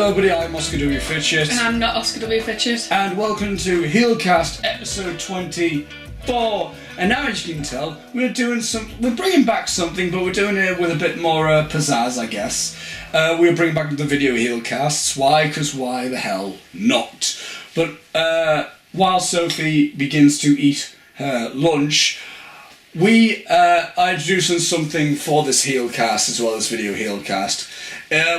Hello everybody, I'm Oscar W. Fitchett. And I'm not Oscar W. Fitchett. And welcome to Heelcast episode 24. And now, as you can tell, we're bringing back something, but we're doing it with a bit more pizzazz, I guess. We're bringing back the video Heelcasts. Why? Because why the hell not? But while Sophie begins to eat her lunch, we are introducing something for this Heelcast as well as video Heelcast.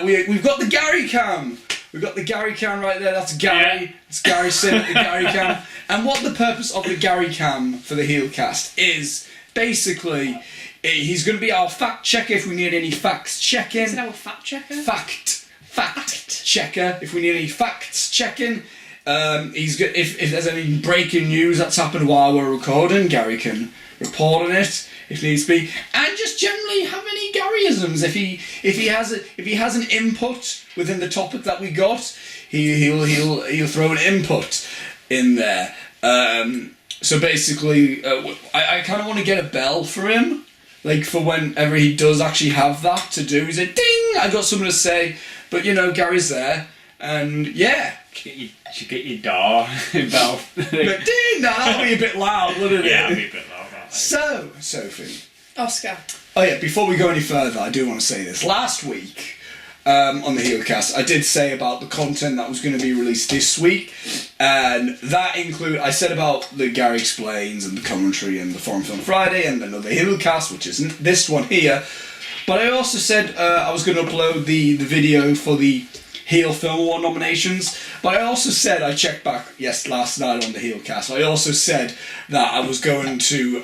We've got the Gary cam. We've got the Gary cam right there. That's Gary. Yeah. It's Gary sitting at the Gary cam. And what the purpose of the Gary cam for the Heelcast is, basically, he's going to be our fact checker if we need any facts checking. Is it our fact checker? Fact checker. If we need any facts checking. If there's any breaking news that's happened while we're recording, Gary can report on it if needs be, and just generally have any Garyisms. If he has an input within the topic that we got, he'll throw an input in there. So basically, I kind of want to get a bell for him, like for whenever he does actually have that to do. He's like, ding! I got something to say, but you know, Gary's there, and yeah. You should get your door bell. But ding! That'll be a bit loud, wouldn't it? Yeah, it'll be a bit loud. So, Sophie. Oscar. Oh yeah, before we go any further, I do want to say this. Last week, on the Heelcast, I did say about the content that was going to be released this week, and that included, I said about the Gary Explains and the commentary and the Forum Film Friday and another Heelcast, which isn't this one here, but I also said I was going to upload the video for the Heel Film Award nominations, but I also said, I checked back, last night on the Heelcast, I also said that I was going to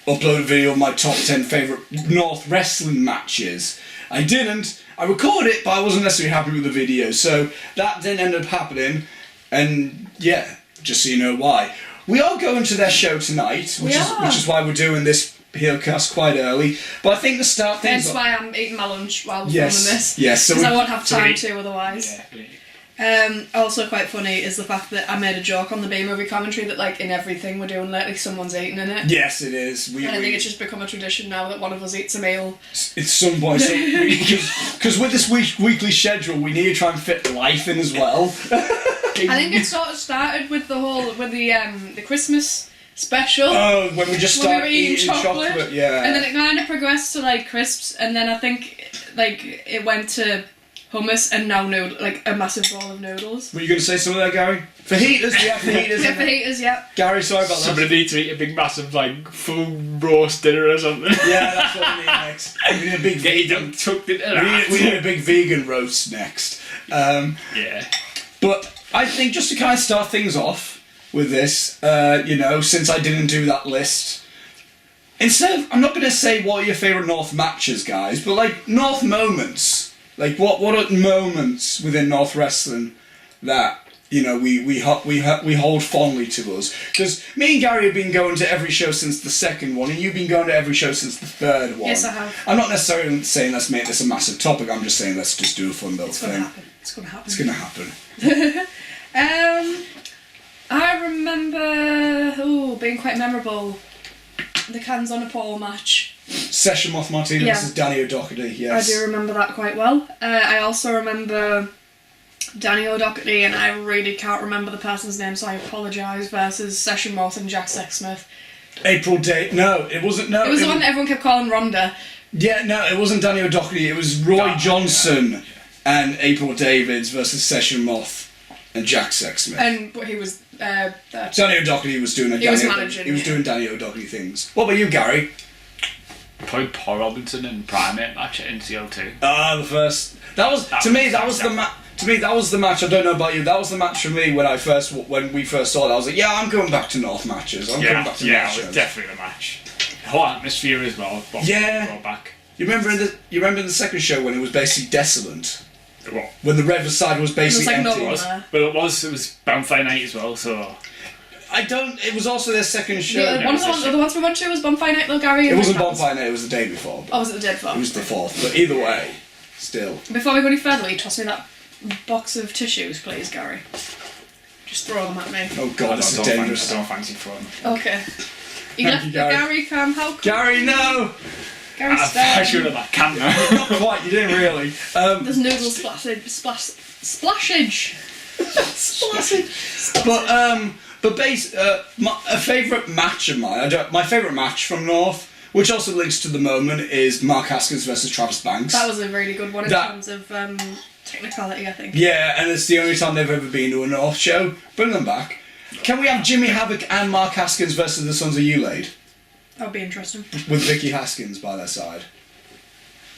upload a video of my top 10 favourite North wrestling matches. I didn't. I recorded it, but I wasn't necessarily happy with the video, so that didn't end up happening, and yeah, just so you know why. We are going to their show tonight, which is why we're doing this Heelcast quite early, but I think the start things. That's why I'm eating my lunch while we're filming this. Yes, because I won't have time to otherwise. Yeah. Also quite funny is the fact that I made a joke on the B-movie commentary that like in everything we're doing lately someone's eating in it. Yes, it is. And I think it's just become a tradition now that one of us eats a meal. It's some point, because with this weekly schedule, we need to try and fit life in as well. I think it sort of started with the Christmas special. Oh, when we just started eating chocolate, yeah. And then it kind of progressed to like crisps, and then I think like it went to hummus, and now like a massive bowl of noodles. Were you going to say something there, Gary? Fajitas, yeah, fajitas. Yeah, fajitas, yeah. Gary, sorry about that. Somebody needs to eat a big massive like full roast dinner or something. Yeah, that's what we need next. We need a big vegan. Tucked into that. We need a big vegan roast next. Yeah. But I think just to kind of start things off with this, since I didn't do that list, instead of, I'm not going to say what are your favourite North matches, guys, but like North moments. Like what are moments within North wrestling that we hold fondly to us? Because me and Gary have been going to every show since the second one, and you've been going to every show since the third one. Yes, I have. I'm not necessarily saying let's make this a massive topic. I'm just saying let's just do a fun little thing. It's gonna happen. It's gonna happen. I remember being quite memorable. The cans on a pole match. Session Moth Martinez versus Danny O'Doherty, yes. I do remember that quite well. I also remember Danny O'Doherty, and I really can't remember the person's name, so I apologise, versus Session Moth and Jack Sexsmith. April Day. No, it wasn't. No, it was the one that everyone kept calling Rhonda. Yeah, no, it wasn't Danny O'Doherty. It was Roy Johnson and April Davids versus Session Moth and Jack Sexsmith. But he was Danny O'Doherty was doing doing Danny O'Doherty things. What about you, Gary? Probably Paul Robinson and Primate match at NCL2. The first. That was the match. I don't know about you. That was the match for me when we first saw it. I was like, yeah, I'm going back to North matches. I'm going back to North shows. It was definitely the match. The whole atmosphere as well. Back. You remember in the second show when it was basically desolate? What? When the Riverside was basically empty. No one there. Well, it was Bonfire Night as well, so. It was also their second show. One of the ones we went to was Bonfire Night, though, Gary. It wasn't Bonfire Night, it was the day before. Oh, was it the day before? It was the fourth, but either way, still. Before we go any further, will you toss me that box of tissues, please, Gary? Just throw them at me. Oh god, this is dangerous. I don't fancy throwing them. Okay. You left the Gary cam, how come? Gary, no! Gary I should Stern. have that camera. Not quite, you didn't really. There's noodle splashage. But a favourite match of mine, my favourite match from North, which also links to the moment, is Mark Haskins versus Travis Banks. That was a really good one in terms of technicality, I think. Yeah, and it's the only time they've ever been to a North show. Bring them back. Can we have Jimmy Havoc and Mark Haskins versus the Sons of Ulade? That would be interesting. With Vicky Haskins by their side.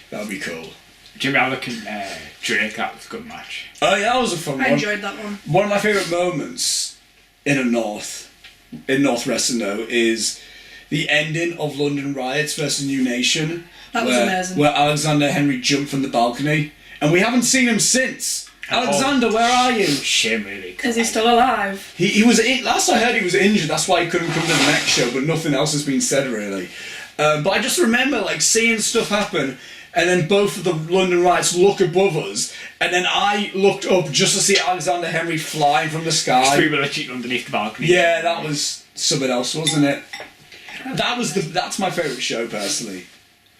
That would be cool. Jimmy Alec and Drake, that was a good match. Oh yeah, that was a fun one. I enjoyed that one. One of my favourite moments in North Wrestling though is the ending of London Riots versus New Nation. That was amazing. Where Alexander Henry jumped from the balcony, and we haven't seen him since. Alexander, where are you? Shame, really. Is he still alive? He was last I heard he was injured. That's why he couldn't come to the next show. But nothing else has been said really. But I just remember like seeing stuff happen, and then both of the London Riots look above us, and then I looked up just to see Alexander Henry flying from the sky. People literally underneath the balcony. Yeah, that was something else, wasn't it? That's my favourite show personally.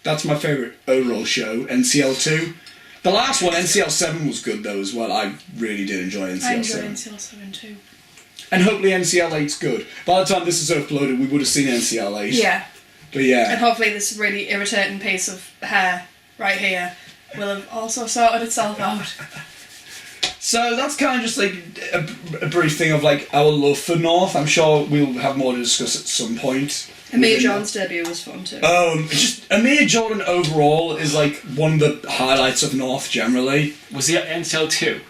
That's my favourite overall show. NCL2. The last one, NCL7, was good though as well. I really did enjoy NCL7. I enjoyed NCL7 too. And hopefully NCL8's good. By the time this is uploaded, we would have seen NCL8. Yeah. But yeah. And hopefully this really irritating piece of hair right here will have also sorted itself out. So that's kind of just like a brief thing of like our love for North. I'm sure we'll have more to discuss at some point. Amir John's debut was fun too. Just Amir Jordan overall is like one of the highlights of North generally. Was he at NCL 2?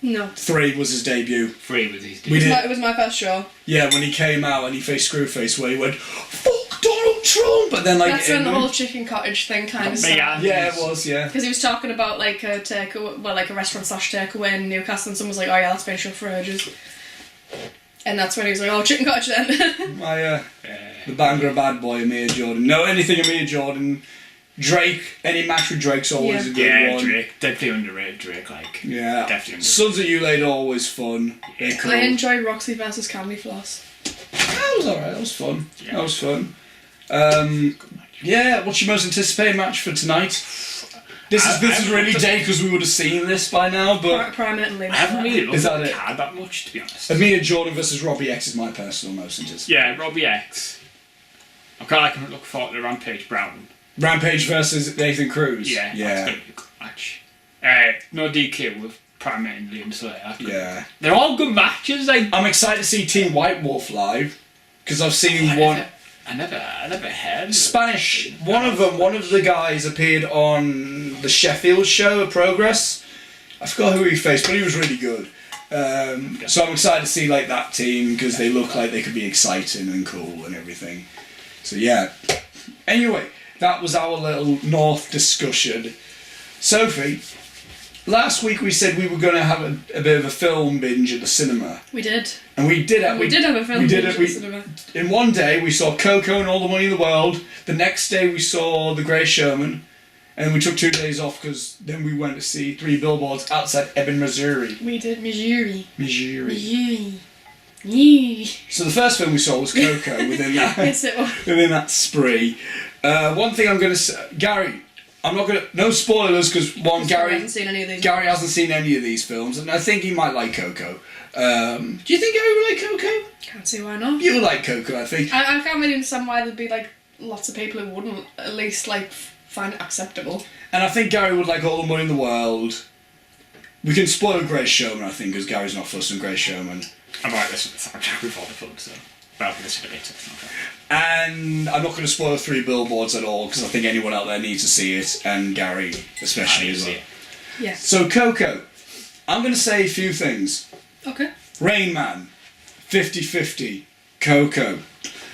No. 3 was his debut. 3 was his debut. We It was my first show. Yeah, when he came out and he faced Screwface, where he went, "Fuck Donald Trump!" But then like That's when the whole chicken cottage thing kind of started. Yeah, it was. Yeah. Because he was talking about like a takeaway, well, like a restaurant / takeaway in Newcastle, and someone was like, "Oh yeah, that's been shut for ages." And that's when he was like, "Oh, chicken cottage then." The Bangor bad boy, Amir Jordan. No, anything Amir Jordan. Drake, any match with Drake's always a good one. Drake, definitely underrated Drake, like. Yeah. Definitely underrated. Sons of Ulade are always fun. They're cool. I enjoyed Roxy versus Candy Floss. That was alright, that was fun. Yeah. That was fun. Yeah, what's your most anticipated match for tonight? This is really day because we would have seen this by now, but Prominently. I haven't really looked Is at that the it? card that much, to be honest. Amir Jordan versus Robbie X is my personal most anticipated. Yeah, Robbie X. I'm kind of looking forward to Rampage Brown. Rampage versus Nathan Cruz. Yeah, that's Yeah. going to be a good match. No DQ with Prime and Liam Slayer. Yeah. They're all good matches. I'm excited to see Team White Wolf live because I've seen one. I never heard of Spanish. One of the guys appeared on the Sheffield show at Progress. I forgot who he faced, but he was really good. So I'm excited to see like that team because they look like they could be exciting and cool and everything. So yeah. Anyway, that was our little North discussion. Sophie, last week we said we were going to have a bit of a film binge at the cinema. We did. And we did it. We did have a film binge at the cinema. In one day we saw Coco and All the Money in the World. The next day we saw The Great Showman. And we took 2 days off because then we went to see 3 Billboards outside Ebbing, Missouri. We did Missouri. Missouri. Yeah. So the first film we saw was Coco within that Yes, it was. within that spree. One thing I'm going to say, Gary, I'm not going to, no spoilers because I Gary haven't seen any of these. Gary hasn't seen any of these films and I think he might like Coco. Do you think Gary would like Coco? Can't see why not. You would like Coco, I think. I can't really understand why there'd be like lots of people who wouldn't at least like find it acceptable. And I think Gary would like All the Money in the World. We can spoil Great Showman, I think, because Gary's not fussed on Great Showman. I might listen to the soundtrack before the film, so. Well, I'll listen to it later. Okay. And I'm not going to spoil 3 Billboards at all, because I think anyone out there needs to see it, and Gary especially as well. Yeah. So, Coco, I'm going to say a few things. Okay. Rain Man, 50-50, Coco.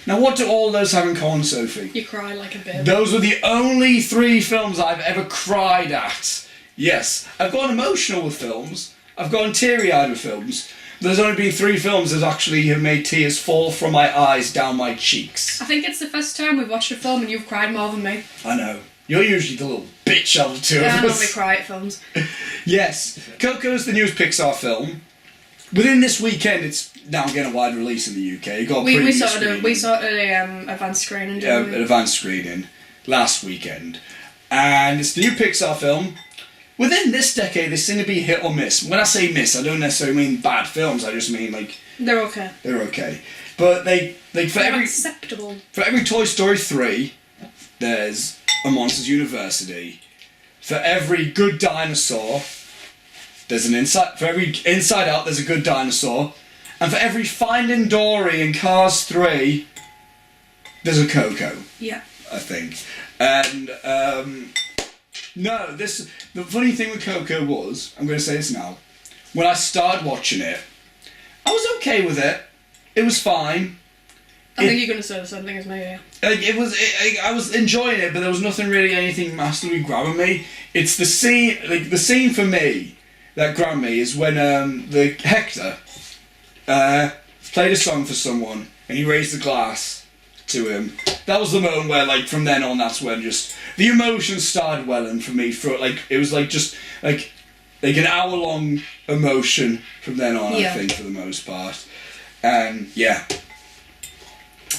Now, what do all those have in common, Sophie? You cry like a baby. Those were the only 3 films I've ever cried at. Yes, I've gone emotional with films. I've gone teary-eyed with films. There's only been 3 films that actually have made tears fall from my eyes down my cheeks. I think it's the first time we've watched a film and you've cried more than me. I know. You're usually the little bitch out of the 2 of I normally us. cry at films. Yes, Coco's the newest Pixar film. Within this weekend, it's now getting a wide release in the UK. It got a We preview sorted screening. a advanced screening, didn't An we? advanced screening. last weekend, and it's the new Pixar film. Within this decade, they seem to be hit or miss. When I say miss, I don't necessarily mean bad films. I just mean like They're okay. they're okay. But they for They're every acceptable. for every Toy Story 3, there's a Monsters University. For every good dinosaur, there's an Inside. For every Inside Out, there's a good dinosaur. And for every Finding Dory in Cars 3, there's a Coco, Yeah. I think. And, no, the funny thing with Coco was, I'm going to say this now, when I started watching it, I was okay with it. It was fine. I think you're going to say the same thing as me, yeah. I was enjoying it, but there was anything massively grabbing me. It's the scene for me that grabbed me is when the Hector played a song for someone and he raised the glass to him. That was the moment where, like, from then on, that's when just the emotions started welling for me. For like, it was like just like an hour-long emotion from then on. Yeah. I think for the most part, and yeah.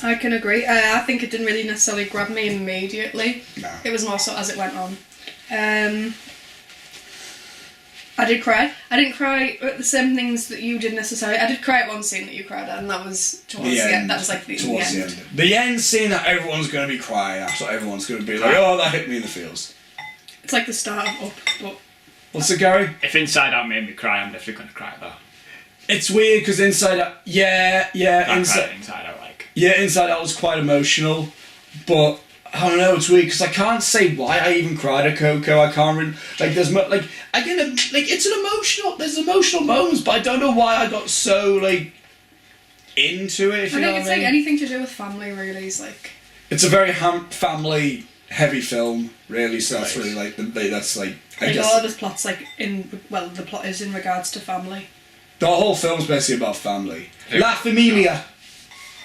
I can agree. I think it didn't really necessarily grab me immediately. No. It was more so as it went on. I did cry. I didn't cry at the same things that you did necessarily. I did cry at one scene that you cried at, and that was towards the end. That was like the end. The end scene that everyone's going to be crying at. So everyone's going to be like, "Oh, that hit me in the feels." It's like the start of Up, but What's it, Gary? If Inside Out made me cry, I'm definitely going to cry though. It's weird because Inside Out, I cried Inside Out like. Yeah, Inside Out was quite emotional, but I don't know. It's weird because I can't say why I even cried at Coco. I can't really, like. There's it's an emotional. There's emotional moments, but I don't know why I got so like into it. If I you know think it's what I like mean. anything to do with family. Really, is like. It's a very family heavy film, really. So that's Right. really like that's like. I Like guess all of his plots, like the plot is in regards to family. the whole film's basically about family. La Familia.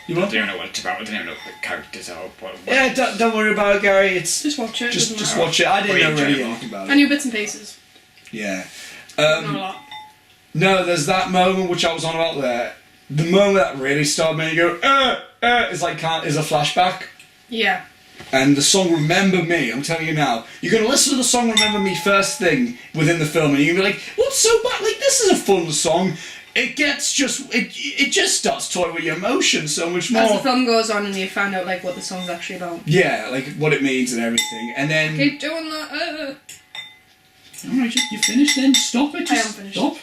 You I want? don't even know what it's about. I don't even know what the characters are. What Yeah, don't worry about it, Gary. It's Just watch it. just doesn't matter. watch it. I didn't know Pretty really enjoyable. anything about I it. knew bits and pieces. Yeah. Not a lot. No, there's that moment which I was on about there. The moment that really started making me go, is a flashback. Yeah. And the song Remember Me, I'm telling you now, you're going to listen to the song Remember Me first thing within the film and you're going to be like, what's so bad? Like, this is a fun song. It just starts toying with your emotions so much more. As the film goes on and you find out like what the song's actually about. Yeah, like what it means and everything. And then... Keep doing that. Alright, you finished then? Stop it. I am finished. Stop.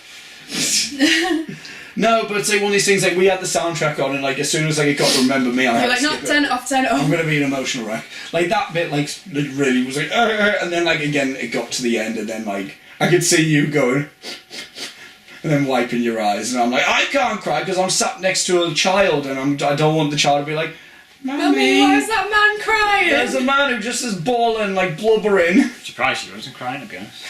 No, but it's like one of these things, like we had the soundtrack on and like as soon as like it got to Remember Me, I You're had like, to no, skip turn it. it off, turn it off. I'm gonna be an emotional wreck. Like that bit, like it really was like, and then like again, it got to the end, and then like I could see you going, and then wiping your eyes, and I'm like, I can't cry because I'm sat next to a child, and I don't want the child to be like, Mummy, why is that man crying? There's a man who just is bawling, like blubbering. Surprised she wasn't crying, to be honest.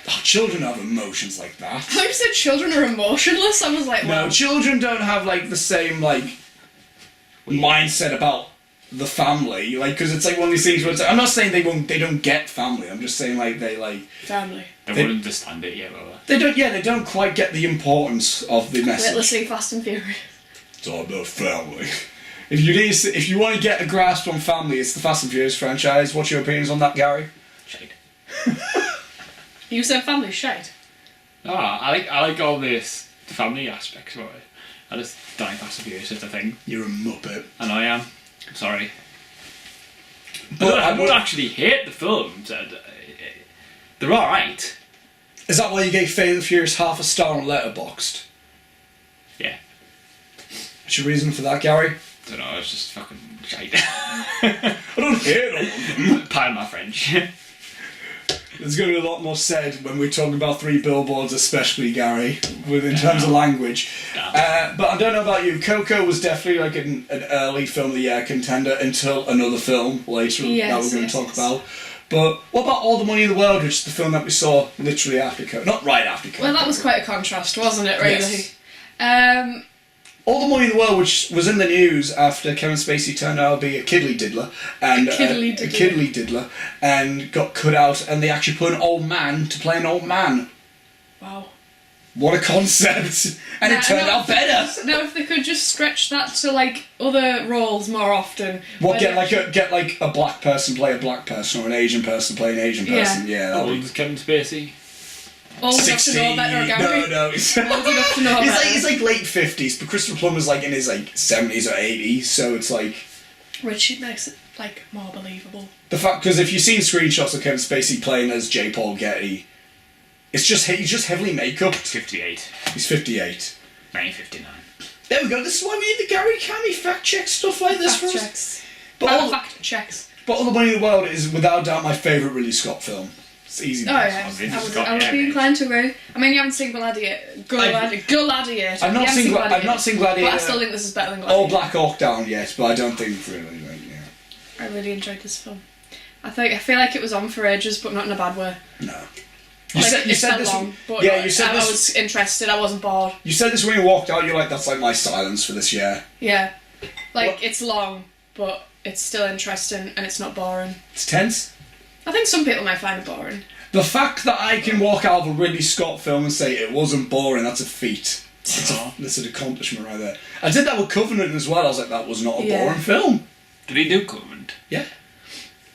Oh, children have emotions like that. I thought you said children are emotionless. I was like, No, wow. children don't have like the same like mindset about the family, like because it's like one of these things where it's like, I'm not saying they don't get family. I'm just saying like they like Family. They They- wouldn't understand it yet, will they don't quite get the importance of the Wait, let's message. see Fast and Furious. It's all about family. If you want to get a grasp on family, it's the Fast and Furious franchise. What's your opinions on that, Gary? Shade. You said family shite. Oh, I like all this the family aspects of it. I just don't think Fast and Furious is a thing. You're a muppet. And I am. I'm sorry. But I don't actually hate the films. They're alright. Is that why you gave Fate of the Furious half a star on Letterboxd? Yeah. What's your reason for that, Gary? I don't know, it's just fucking shite. I don't hate them. Pardon my French. There's going to be a lot more said when we're talking about Three Billboards, especially, Gary, in terms of language. But I don't know about you. Coco was definitely like an early Film of the Year contender until another film later that we're going to talk about. But what about All the Money in the World, which is the film that we saw literally after Coco? Not right after Coco. Well, that was quite a contrast, wasn't it, really? Yes. All the Money in the World, which was in the news after Kevin Spacey turned out to be a kiddly diddler, and kiddly diddler. And got cut out, and they actually put an old man to play an old man. Wow. What a concept! And it turned out better. Now, if they could just stretch that to like other roles more often. What, get like a black person play a black person, or an Asian person play an Asian person. Yeah. That would... Kevin Spacey. Old enough to know better, Gary. No, he's old enough to know better. He's like late 50s, but Christopher Plummer's like in his like 70s or 80s, so it's like. Which makes it like more believable. The fact, because if you've seen screenshots of Kevin Spacey playing as J. Paul Getty, it's just he's just heavily make-upped. 58. He's 58. 1959. There we go. This is why we need the Gary Cammy fact check stuff like this. Fact checks. But Fact checks. But All the Money in the World is without doubt my favourite Ridley Scott film. It's easy. Oh yeah, I would be inclined to agree. I mean, you haven't seen Gladiator. Gladiator. I've not seen Gladiator. But I still think this is better than Gladiator. Or Black Hawk Down yet, but I don't think really. I really enjoyed this film. I feel like it was on for ages, but not in a bad way. No. You said this long, but yeah, you said I was interested. I wasn't bored. You said this when you walked out. You're like, that's like my silence for this year. Yeah, like it's long, but it's still interesting and it's not boring. It's tense. I think some people might find it boring. The fact that I can walk out of a Ridley Scott film and say it wasn't boring, that's a feat. That's an accomplishment right there. I did that with Covenant as well. I was like, that was not a boring film. Did he do Covenant? Yeah.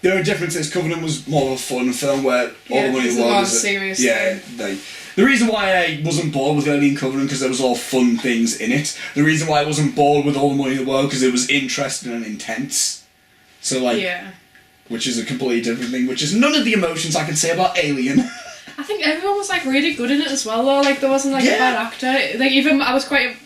The only difference is Covenant was more of a fun film where All the Money in the World is serious. The reason why I wasn't bored with Alien Covenant because there was all fun things in it. The reason why I wasn't bored with All the Money in the World because it was interesting and intense. So like, which is a completely different thing. Which is none of the emotions I can say about Alien. I think everyone was like really good in it as well though. Like there wasn't like a bad actor. Like even I was quite.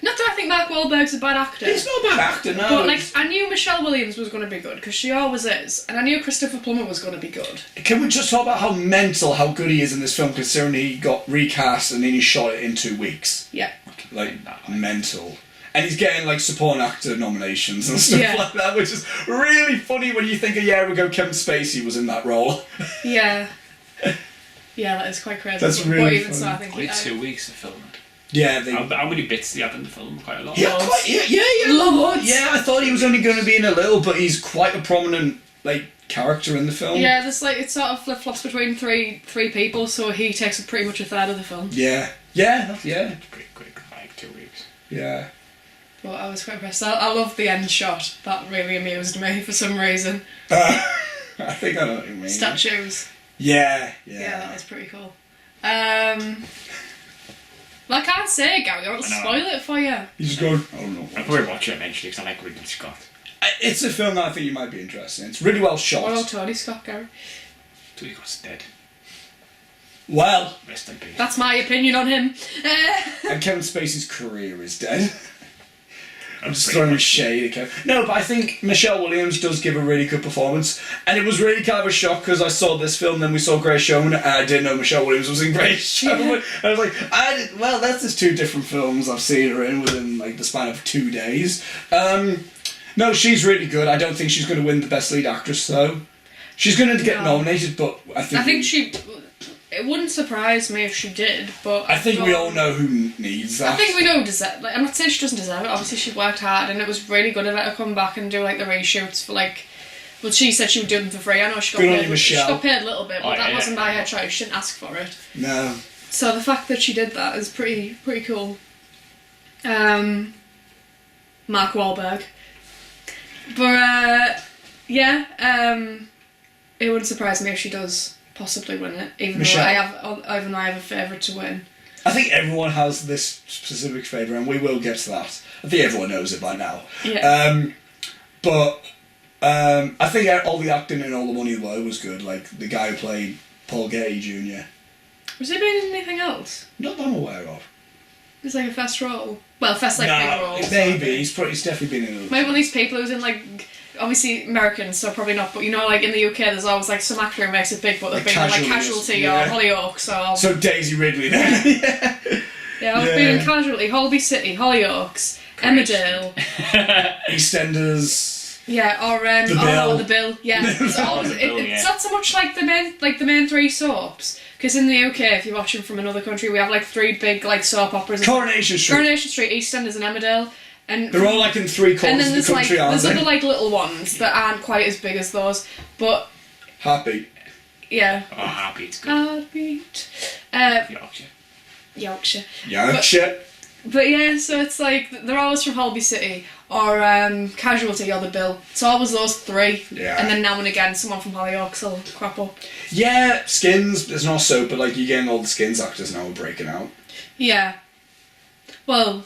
Not that I think Mark Wahlberg's a bad actor. He's not a bad actor, no. But like, I knew Michelle Williams was going to be good because she always is, and I knew Christopher Plummer was going to be good. Can we just talk about how good he is in this film, considering he got recast and then he shot it in 2 weeks? Yeah. Like mental. And he's getting like supporting actor nominations and stuff like that, which is really funny when you think a year ago Kevin Spacey was in that role. Yeah. Yeah, that is quite crazy. That's really funny. So, I think 2 weeks to film it. Yeah, how many bits do you have in the film? Quite a lot. Yeah, Loads. Yeah, I thought he was only going to be in a little, but he's quite a prominent like character in the film. Yeah, there's like it sort of flip flops between three people, so he takes pretty much a third of the film. Yeah. Pretty quick, like 2 weeks. Yeah. But I was quite impressed. I loved the end shot. That really amused me for some reason. I think I know what you mean. Statues. Yeah, that was pretty cool. Well, I can't say it, Gary, or I'll spoil it for you. You just go, I don't know. I'll probably watch it eventually because I like Ridley Scott. It's a film that I think you might be interested in. It's really well shot. What about Tony Scott, Gary? Tony Scott's dead. Well, rest in peace. That's my opinion on him. And Kevin Spacey's career is dead. I'm just throwing shade at Kevin. No, but I think Michelle Williams does give a really good performance. And it was really kind of a shock because I saw this film, then we saw Grey Showman, and I didn't know Michelle Williams was in Grey Showman. I was like, that's just 2 different films I've seen her in within like the span of 2 days. No, she's really good. I don't think she's going to win the Best Lead Actress, though. She's going to get nominated, but I think she... It wouldn't surprise me if she did, but... I think we all know who needs that. I think we know who deserves it. Like, I'm not saying she doesn't deserve it. Obviously, she worked hard, and it was really good of her to come back and do, like, the reshoots for, like... Well, she said she would do them for free. I know she got paid. She got paid a little bit, but that wasn't by her choice. She didn't ask for it. No. So the fact that she did that is pretty cool. Mark Wahlberg. But, it wouldn't surprise me if she does possibly win it, even though I have a favourite to win. I think everyone has this specific favourite, and we will get to that. I think everyone knows it by now. Yeah. I think all the acting in All the Money in the World was good. Like the guy who played Paul Getty Jr. Was he been in anything else? Not that I'm aware of. It's like a first role. Well, first big role. Maybe he's definitely been in. Maybe one of these people who's in like. Obviously Americans, so probably not, but you know, like in the UK there's always like some actor who makes it big, but they've been in like Casualty or Hollyoaks or... So Daisy Ridley then. I've been in Casualty, Holby City, Hollyoaks, Emmerdale... EastEnders... Yeah, or The Bill, yeah. It's not so much like the main 3 soaps, because in the UK, if you're watching from another country, we have like 3 big like soap operas. Coronation Street, EastEnders and Emmerdale. And they're all like in 3 corners of the country, aren't they? There's other like little ones that aren't quite as big as those, but... Heartbeat. Yeah. Oh, Heartbeat's good. Heartbeat. Yorkshire. Yorkshire. Yorkshire. But yeah, so it's like they're always from Holby City or Casualty or The Bill. It's always those three. Yeah. And then now and again, someone from Hollyoaks will crop up. Yeah, Skins. There's not so, but like you're getting all the Skins actors now breaking out. Yeah. Well,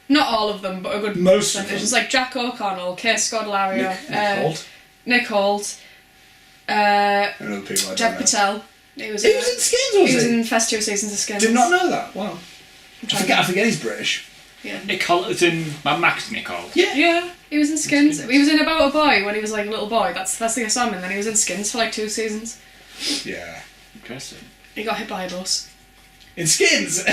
not all of them, but a good Most percentage. of them. It's like Jack O'Connell, Kate Scodelario, Nick Holt. And other people I Dev don't know. Patel. He was in Skins, was he? Was in first 2 seasons of Skins. Did not know that. Wow. I forget he's British. Yeah. Nick Holt is in Mad Max. Nick Holt. Yeah, he was in Skins. He was in About a Boy when he was like a little boy. That's the thing I saw him in. Then he was in Skins for like 2 seasons. Yeah. Interesting. He got hit by a bus. In Skins.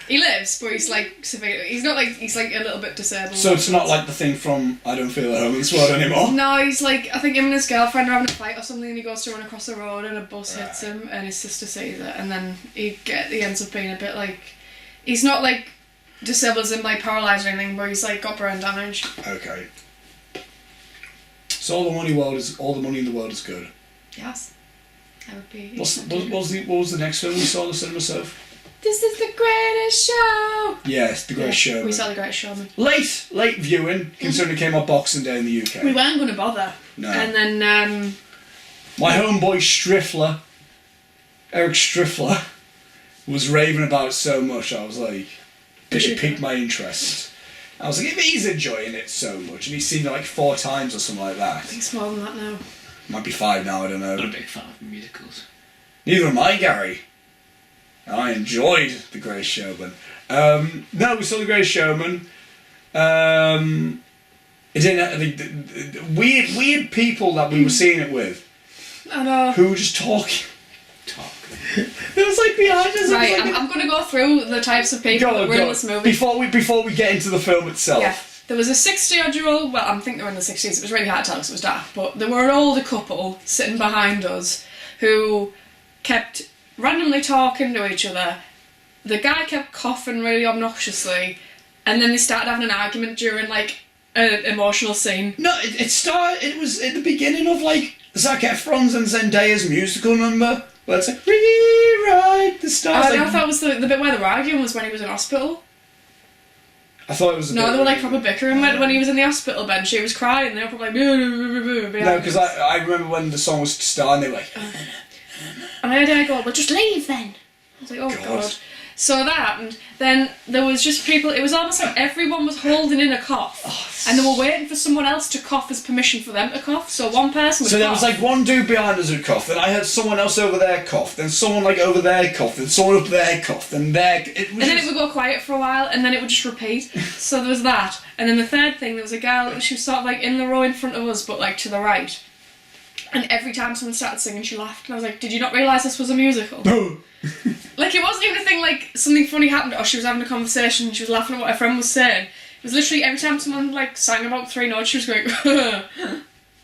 He lives, but he's like severe. He's not like he's like a little bit disabled. So it's not like the thing from I Don't Feel at Home in this world anymore. No, he's like I think him and his girlfriend are having a fight or something, and he goes to run across the road, and a bus hits him, and his sister sees it, and then he ends up being a bit like he's not like disabled as in like paralysed or anything, but he's like got brain damage. Okay. So all the money in the world is good. Yes, that would be. What was the next film we saw in the cinema, Soph? This is the greatest show. Yes, The Greatest Showman. We saw The Greatest Showman. Late viewing, considering it came out Boxing Day in the UK. We weren't going to bother. No. And then My homeboy Striffler, Eric Striffler, was raving about it so much. I was like, it piqued my interest. I was like, if he's enjoying it so much, and he's seen it like 4 times or something like that. I think it's more than that now. Might be 5 now, I don't know. I'm not a big fan of musicals. Neither am I, Gary. I enjoyed The Greatest Showman. No, we saw The Greatest Showman. It didn't. Weird people that we were seeing it with. I know. Who were just talking. It was like behind us. Right, like I'm going to go through the types of people that were in this movie. Before we get into the film itself. Yeah. There was a 60-odd-year-old, well, I think they were in the 60s, it was really hard to tell because it was dark, but there were an older couple sitting behind us who kept randomly talking to each other. The guy kept coughing really obnoxiously, and then they started having an argument during, like, an emotional scene. No, it was at the beginning of, like, Zac Efron's and Zendaya's musical number, where it's like, rewrite the stars. I thought it was the bit where they were arguing was when he was in hospital. I thought it was No, they were like proper bickering when he was in the hospital bench. She was crying, they were probably like, no, because I remember when the song was starting, they were like, and I heard her go, well, just leave then. I was like, oh God. So that, and then there was just people, it was almost like everyone was holding in a cough, and they were waiting for someone else to cough as permission for them to cough, so one person would So cough. there was like one dude behind us who coughed, then I heard someone else over there cough, then someone like over there coughed, then someone up there coughed, then there... And then it would go quiet for a while, and then it would just repeat. So there was that. And then the third thing, there was a girl, she was sort of like in the row in front of us, but like to the right. And every time someone started singing, she laughed. And I was like, did you not realise this was a musical? Like, it wasn't even a thing like something funny happened, or she was having a conversation and she was laughing at what her friend was saying. It was literally every time someone like sang about 3 notes, she was going, I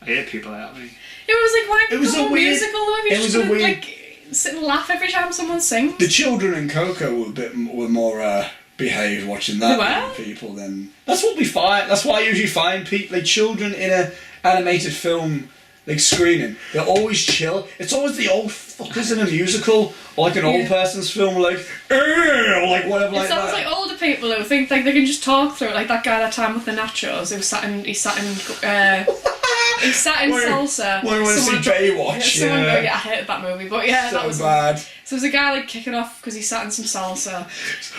hate people like that, mate. It was like, why It was a weird... musical though? If you It was just a weird... like, sit and laugh every time someone sings. The children in Coco were more behaved watching that than people. Then that's what we find. That's why I usually find people like children in a animated film like screening. They're always chill. It's always the old fuckers in a musical or like an old person's film, like or like whatever. It's always like older people who think like they can just talk through it. Like that guy that time with the nachos who sat in Salsa. When we want to see Baywatch, I hated that movie, but yeah, so that was bad. So there was a guy like kicking off because he sat in some salsa,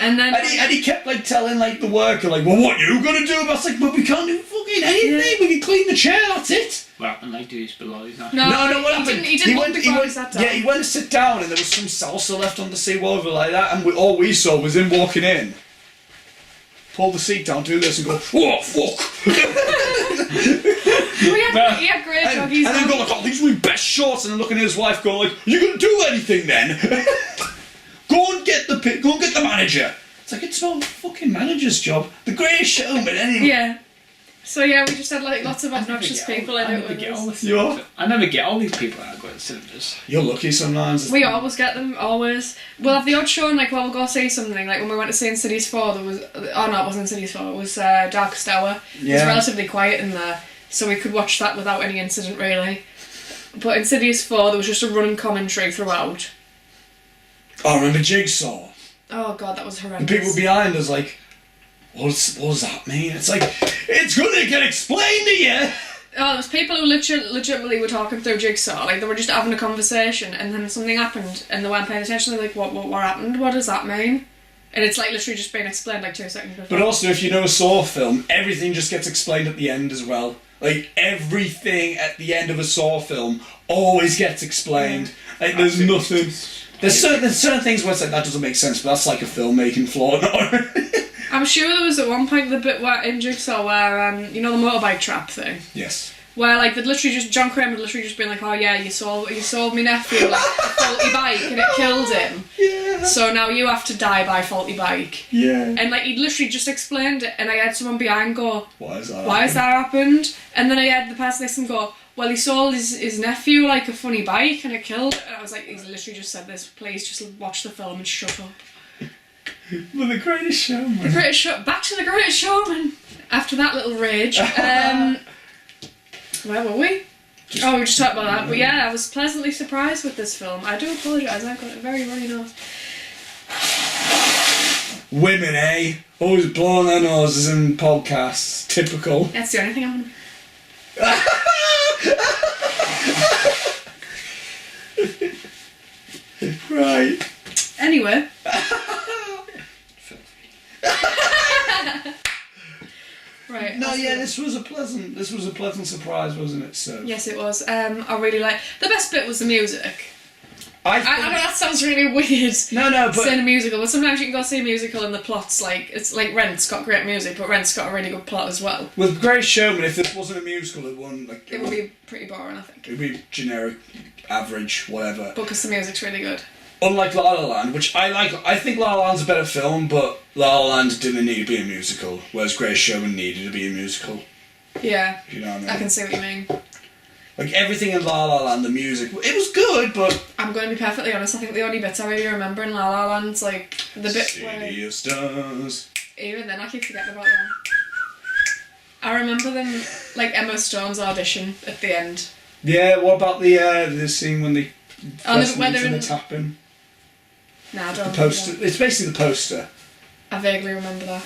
and then and he kept like telling like the worker like, well, what you gonna do? I was like, but we can't do fucking anything. We can clean the chair. That's it. What happened like do his below? No, what happened? He didn't before he sat down. Yeah, he went to sit down and there was some salsa left on the seat over like that, and all we saw was him walking in, pull the seat down, do this, and go, oh fuck. He had great doggies. And then go like, oh, these are my best shorts, and then looking at his wife, going like, are you gonna do anything then? Go and get the manager. It's like, it's not a fucking manager's job. The Greatest Showman, anyway. Yeah. So yeah, we just had like lots of obnoxious people in it with us. I never get all these people that go to cinemas. You're lucky sometimes. We always get them, always. We'll have the odd show and like we'll go see something, like when we went to see Insidious 4 there was, oh no it wasn't Insidious 4, it was Darkest Hour. It was relatively quiet in there, so we could watch that without any incident really. But Insidious 4 there was just a running commentary throughout. I remember Jigsaw. Oh god, that was The horrendous. people behind us like, what does that mean? It's like, it's gonna get explained to you! Oh, there was people who legitimately were talking through Jigsaw, like they were just having a conversation and then something happened and they weren't paying attention. They're like, what happened? What does that mean? And it's like literally just being explained like 2 seconds before. But also, if you know a Saw film, everything just gets explained at the end as well. Like, everything at the end of a Saw film always gets explained. Like, there's nothing... There's certain things where it's like, that doesn't make sense, but that's like a filmmaking flaw. I'm sure there was at one point the bit where in Jigsaw where, you know the motorbike trap thing? Yes. Where like they'd literally just, John Kramer had literally just been like, oh yeah, you sold my nephew like a faulty bike and it killed him. Yeah. So now you have to die by faulty bike. Yeah. And like he'd literally just explained it and I had someone behind go, Why has that happened? And then I had the person next to him go, well, he sold his nephew like a funny bike and it killed it. And I was like, he's literally just said this, please just watch the film and shut up. Well, The Greatest Showman. Back to The Greatest Showman. After that little rage. Where were we? We were just talking about that. But yeah, I was pleasantly surprised with this film. I do apologise, I've got it very runny nose. Women, eh? Always blowing their noses in podcasts. Typical. That's the only thing I'm... Right. Anyway. Right. No, yeah, this was a pleasant surprise, wasn't it? So. Yes, it was. I really like. The best bit was the music. I know that sounds really weird. No, but saying a musical, but sometimes you can go see a musical and the plot's like it's like Rent's got great music, but Rent's got a really good plot as well. with Greatest Showman, if this wasn't a musical, it wouldn't like. It would be pretty boring, I think. It'd be generic, average, whatever. But because the music's really good. Unlike La La Land, which I like, I think La La Land's a better film, but La La Land didn't need to be a musical, whereas Greatest Showman needed to be a musical. Yeah. You know what I mean? I can see what you mean. Like everything in La La Land, the music, it was good, but I'm going to be perfectly honest. I think the only bits I really remember in La La Land's like the bit City of Stars. Even then, I keep forgetting about that. I remember them like Emma Stone's audition at the end. Yeah. What about the scene when they first when meet they're in in the tapping? Nah, I don't The poster. It's basically the poster. I vaguely remember that.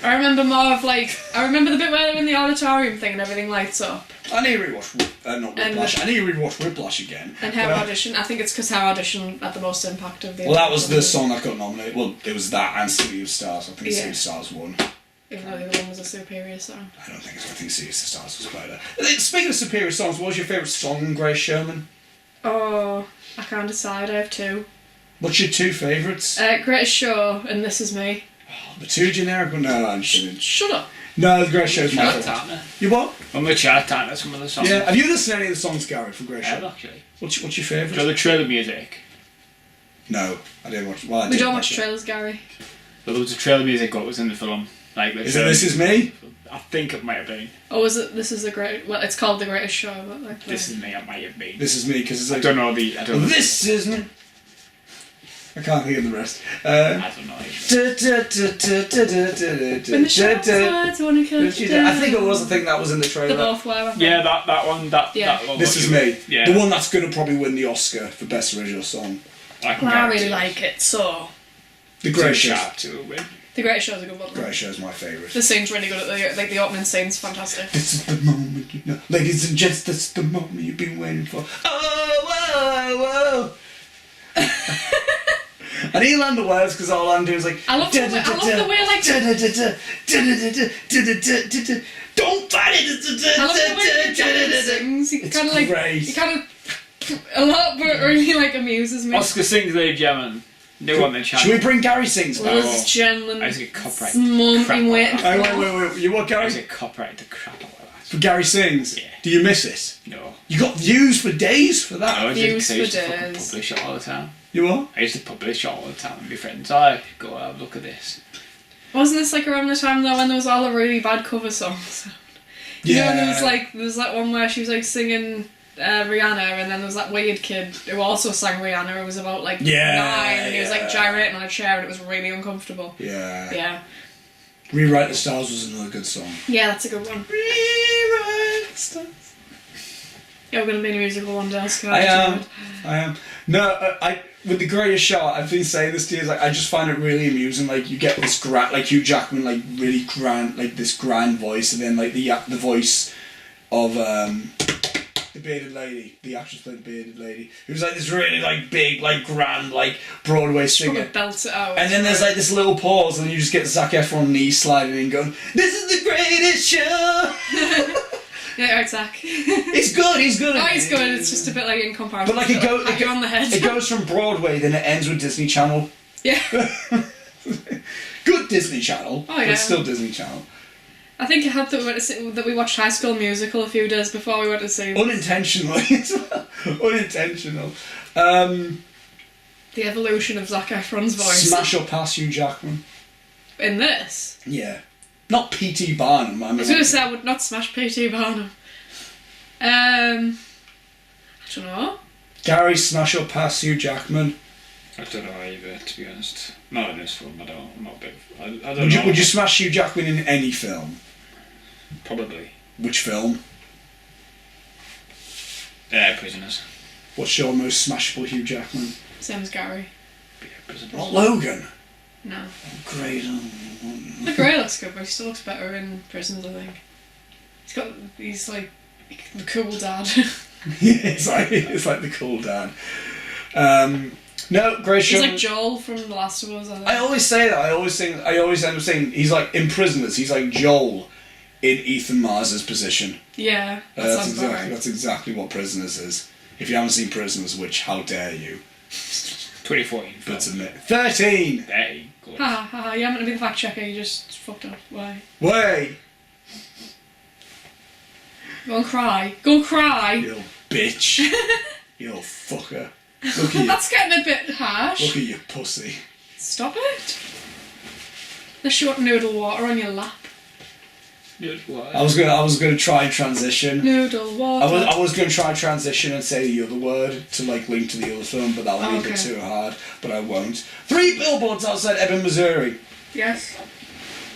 I remember more of like I remember the bit where they're in the auditorium thing and everything lights up. I need to rewatch not Whiplash. I need to rewatch Whiplash again. And her audition. I think it's because her audition had the most impact of the. Well, that was the song that got nominated. Well, it was that and City of Stars. I think City of Stars won. Even though the other one was a superior song. I don't think so. I think City of Stars was better. Speaking of superior songs, what was your favourite song in Greatest Showman? Oh, I can't decide. I have two. What's your two favourites? Greatest Show and This Is Me. Oh, the two generic ones? No, I'm kidding. Shut up. No, the Greatest Show's my favourite. You what? I'm going to chat down some of the songs. Yeah, have you listened to any of the songs, Gary, from Greatest Show? Actually. What's your favourite? Do you know the trailer music? No, I didn't watch. Well, We don't watch trailers, Gary. But there was a trailer music that was in the film. Like Is it This Is Me? I think it might have been. Or was it This Is the Great? Well, it's called The Greatest Show, but like. This Is Me, it might have been. This Is Me, because it's like. I don't know. This is me. I can't think of the rest. I don't know. When the shots wanna cut down. I think it was. I think that was in the trailer. The both were. I think. Yeah, that one. That one. This Is Me. Yeah. The one that's going to probably win the Oscar for Best Original Song. I really like it, so. The Greatest Show. To win. The Greatest Show's a good one. Greatest Show's my favourite. The scene's really good at the opening scene's fantastic. This is the moment, you know. Ladies and gents, this is the moment you've been waiting for. Oh, whoa, whoa. I need to learn the words because all I'm doing is like. I love the way like. Don't fight it. I love the way John sings. He kind of like. Great. He kind of. A lot, but it really like amuses me. Oscar sings Lady German. New one then, Should we bring Gary Sings back? Liz Gentleman. I was get copyright. Wait. You what, I Gary? was get copyright the crap out of that. For Gary Sings? Yeah. Do you miss it? No. You got views for days for that? No, I didn't, 'cause I used to Views for fucking days. publish it all the time. You what? I used to publish it all the time with my friends. Oh, go have a look at this. Wasn't this like around the time though when there was all the really bad cover songs? You know, there was that one where she was like singing Rihanna, and then there was that weird kid who also sang Rihanna. Who was about like 9, and he was like gyrating on a chair, and it was really uncomfortable. Yeah. Yeah. Rewrite the Stars was another good song. Yeah, that's a good one. Rewrite the Stars. Yeah, we're gonna be in a musical one day, Oscar. I am. No, with The Greatest Shot, I've been saying this to you, I just find it really amusing, you get this grand, Hugh Jackman, really grand, this grand voice, and then, the voice of, the bearded lady, the actress played the bearded lady, who's, this really, big, grand, Broadway singer. Belts it out. And then there's, this little pause, and you just get Zac Efron knees sliding in going, "This is the greatest show!" Yeah, right, Zach. He's good. Oh, he's good. It's just a bit in comparison. But it on the head. It goes from Broadway, then it ends with Disney Channel. Yeah. Good Disney Channel. Oh yeah. But still Disney Channel. I think it helped that we watched High School Musical a few days before we went to see. Unintentionally as well. Unintentional. The evolution of Zac Efron's voice. Smash or pass Hugh Jackman. In this. Yeah. Not P.T. Barnum. I was going to say I would not smash P.T. Barnum. I don't know. Gary, smash or pass Hugh Jackman? I don't know either, to be honest. Not in this film, I'm not big. I don't know. Would you smash Hugh Jackman in any film? Probably. Which film? Prisoners. What's your most smashable Hugh Jackman? Same as Gary. Yeah, Prisoners. Not Logan. No. Great. The Grey looks good, but he still looks better in Prisoners, I think. He's the cool dad. Yeah, it's like the cool dad. No, great show. He's like Joel from The Last of Us, I think. I always say that. I always end up saying he's in Prisoners. He's like Joel in Ethan Mars's position. Yeah, that's exactly what Prisoners is. If you haven't seen Prisoners, which how dare you? 2014. But admit 13. 30. Ha ha! You haven't to be the fact checker. You just fucked up. Why? Way. Go and cry. Go cry. You little bitch. You little fucker. Look at you. That's getting a bit harsh. Look at your pussy. Stop it. Unless you want noodle water on your lap. Noodle water. I was gonna try and transition. Noodle water. I was gonna try and transition and say the other word to link to the other film, but that would be a bit too hard. But I won't. 3 billboards outside Ebbing, Missouri. Yes.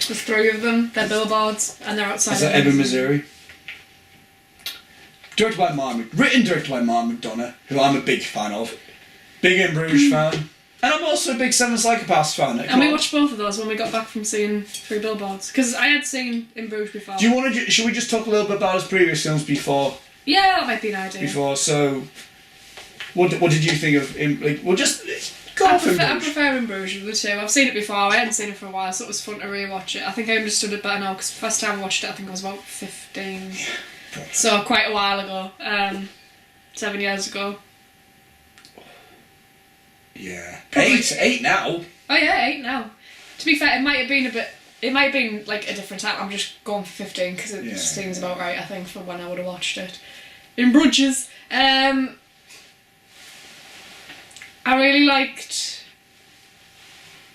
There's 3 of them. They're billboards, and they're outside. Is that Ebbing, Missouri? Written directed by Mark McDonough, who I'm a big fan of. Big In Bruges fan. And I'm also a big Seven Psychopaths fan. And we watched both of those when we got back from seeing 3 billboards. Because I had seen In Bruges before. Do you want to? Should we just talk a little bit about his previous films before? Yeah, that might be an idea. Before, so what did you think of him? We'll just go off In Bruges. I prefer In Bruges of the 2. I've seen it before. I hadn't seen it for a while, so it was fun to rewatch it. I think I understood it better now because the first time I watched it, I think I was about 15. So quite a while ago. 7 years ago. Yeah. 8 now. Oh yeah, 8 now. To be fair, it might have been a different time. I'm just going for 15 because it just seems about right, I think, for when I would have watched it. In Bruges. I really liked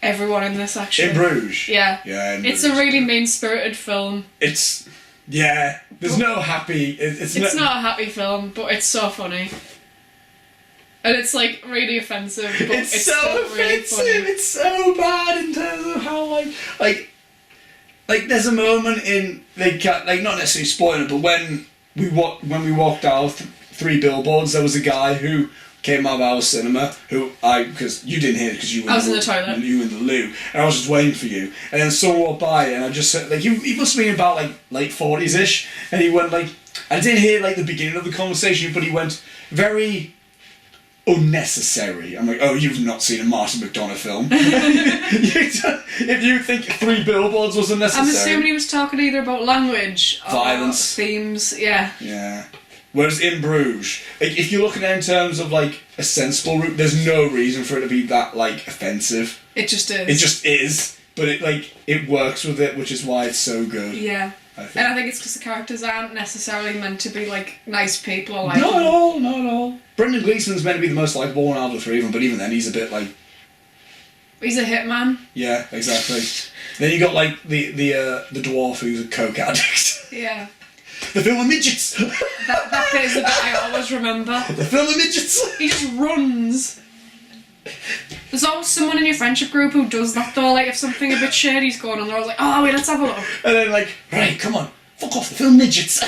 everyone in this, actually. In Bruges? Yeah. Yeah, in It's Bruges. a really mean-spirited film. There's no happy... It's not a happy film, but it's so funny. And it's really offensive, but it's so still really offensive. funny. It's so bad in terms of how like there's a moment in not necessarily spoiling it, but when we walked out 3 billboards, there was a guy who came out of our cinema because you didn't hear it because you were I was in the toilet. You were in the loo, and I was just waiting for you, and then someone walked by, and I just said he must have been about late 40s ish, and he went I didn't hear the beginning of the conversation, but he went very unnecessary. I'm like, oh, you've not seen a Martin McDonough film. If you think 3 billboards was unnecessary. I'm assuming he was talking either about language or violence, themes. Yeah. Yeah. Whereas In Bruges, if you're looking at it in terms of a sensible route, there's no reason for it to be that offensive. It just is. It just is, but it works with it, which is why it's so good. Yeah. And I think it's because the characters aren't necessarily meant to be nice people or not at all. Brendan Gleeson's meant to be the most likeable one out of the 3 of them, but even then he's a bit he's a hitman. Yeah, exactly. Then you got the dwarf who's a coke addict. Yeah. The film of midgets. That bit is the bit I always remember. The film of midgets. He just runs. There's always someone in your friendship group who does that though, if something a bit shady's going on, they're always oh wait, let's have a look. And then right, come on, fuck off, the film midgets.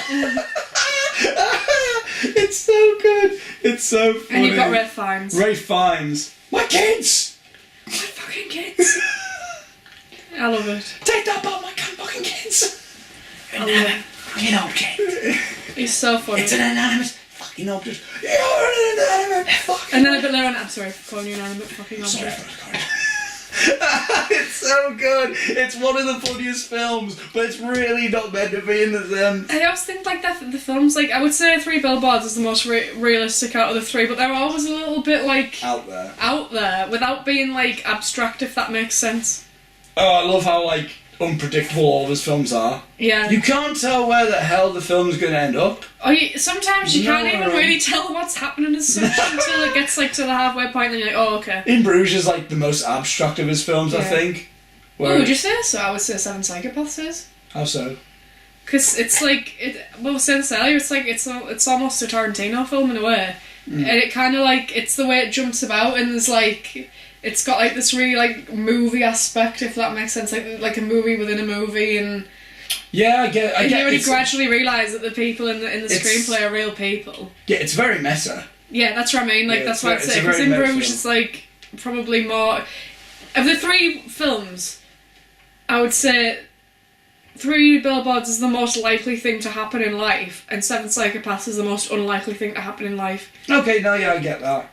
It's so good. It's so funny. And you've got Ray Fiennes. Ray Fiennes. My kids! My fucking kids. I love it. Take that back, my fucking kids! Inanimate fucking object. He's so funny. It's an inanimate fucking object. You're an inanimate fucking And then a bit later on, I'm sorry for calling you inanimate fucking object. It's so good. It's one of the funniest films, but it's really not meant to be in the sense. I always think like that the films, like I would say Three Billboards is the most realistic out of the three, but they're always a little bit like out there without being like abstract, if that makes sense. Oh, I love how like unpredictable all of his films are. Yeah. You can't tell where the hell the film's going to end up. Sometimes you can't even really tell what's happening as such until it gets like to the halfway point, and you're like, oh, okay. In Bruges is like the most abstract of his films, I think. Oh, would you say so? I would say Seven Psychopaths is. How so? Because it's like, since earlier, it's like, it's almost a Tarantino film in a way. And it kind of like, it's the way it jumps about, and there's like, it's got like this really like movie aspect, if that makes sense, like a movie within a movie, and yeah, I get. And you really gradually realise that the people in the screenplay are real people. Yeah, it's very meta. Yeah, that's what I mean. Like that's what I'd say. Because in Bruges, it's like probably more of the three films. I would say Three Billboards is the most likely thing to happen in life, and Seven Psychopaths is the most unlikely thing to happen in life. Okay, no, yeah, I get that.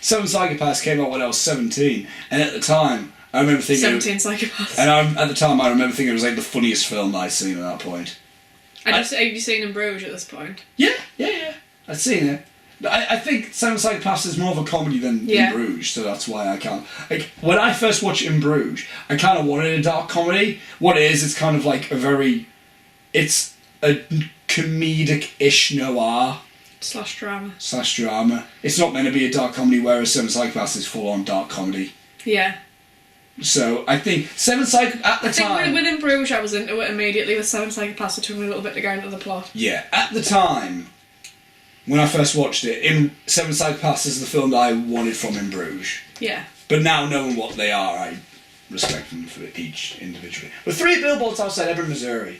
Seven Psychopaths came out when I was 17, and at the time, I remember thinking... 17 Psychopaths. And at the time, I remember thinking it was like the funniest film I'd seen at that point. Have you seen in Bruges at this point? Yeah. I'd seen it. I think Seven Psychopaths is more of a comedy than In Bruges, so that's why I can't... Like, when I first watched In Bruges, I kind of wanted a dark comedy. What it is, it's kind of like a very... It's a comedic-ish noir... Slash drama. It's not meant to be a dark comedy, whereas Seven Psychopaths is full-on dark comedy. Yeah. So, I think Seven Psychopaths... At the time... I think within Bruges, I was into it immediately. With Seven Psychopaths, it took me a little bit to go into the plot. Yeah. At the time... When I first watched it, Seven Psychopaths is the film that I wanted from In Bruges. Yeah. But now knowing what they are, I respect them for each individually. But Three Billboards Outside Ebbing, Missouri.